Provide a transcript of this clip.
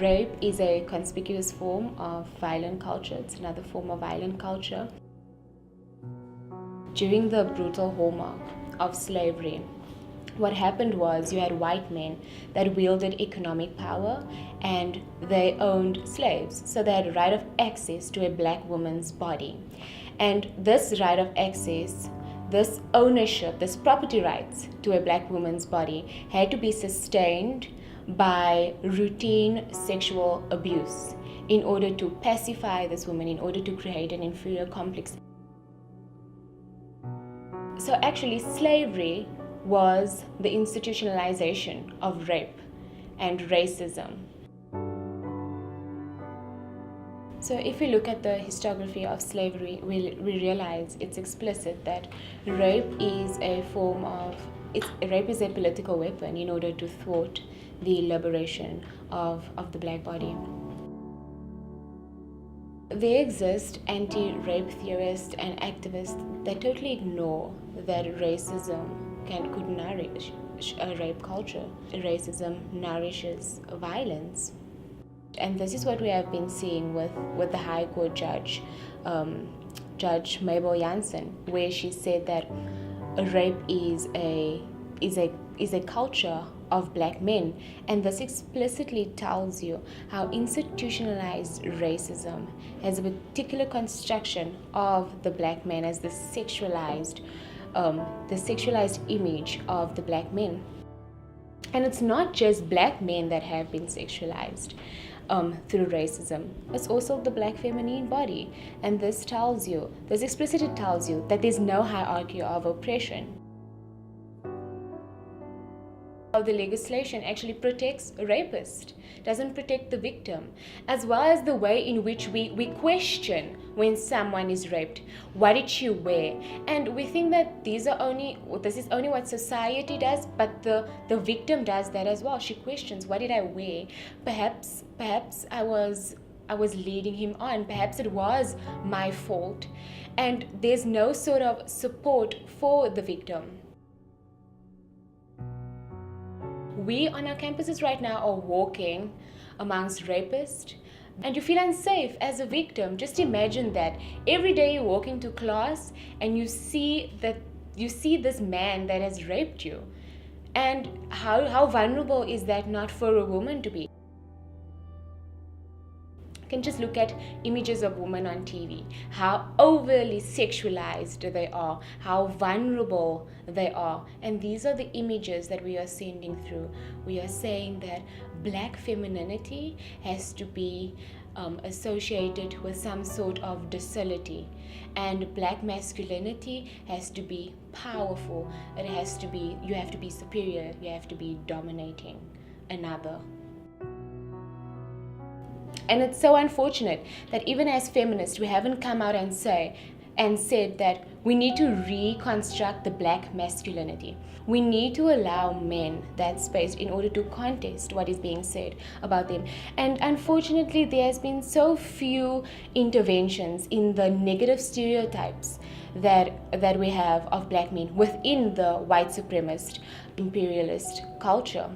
Rape is a conspicuous form of violent culture. It's another form of violent culture. During the brutal hallmark of slavery, what happened was you had white men that wielded economic power and they owned slaves. So they had right of access to a black woman's body. And this right of access, this ownership, this property rights to a black woman's body had to be sustained by routine sexual abuse in order to pacify this woman, in order to create an inferior complex. So actually, slavery was the institutionalization of rape and racism. So if we look at the historiography of slavery, we realize it's explicit that rape is a political weapon in order to thwart the liberation of the black body. There exist anti-rape theorists and activists that totally ignore that racism could nourish a rape culture. Racism nourishes violence. And this is what we have been seeing with the High Court judge, Judge Mabel Jansen, where she said that rape is a culture of black men, and this explicitly tells you how institutionalized racism has a particular construction of the black man as the sexualized image of the black men. And it's not just black men that have been sexualized through racism. It's also the black feminine body, and this explicitly tells you that there's no hierarchy of oppression. The legislation actually protects a rapist, doesn't protect the victim, as well as the way in which we question when someone is raped. What did she wear? And we think that this is only what society does, but the victim does that as well. She questions, what did I wear? Perhaps I was leading him on. Perhaps it was my fault. And there's no sort of support for the victim. We on our campuses right now are walking amongst rapists, and you feel unsafe as a victim. Just imagine that every day you're walking to class and you see this man that has raped you. And how vulnerable is that not for a woman to be? You can just look at images of women on TV, how overly sexualized they are, how vulnerable they are. And these are the images that we are sending through. We are saying that black femininity has to be associated with some sort of docility, and black masculinity has to be powerful. You have to be superior, you have to be dominating another. And it's so unfortunate that even as feminists, we haven't come out and said that we need to reconstruct the black masculinity. We need to allow men that space in order to contest what is being said about them. And unfortunately, there has been so few interventions in the negative stereotypes that we have of black men within the white supremacist imperialist culture.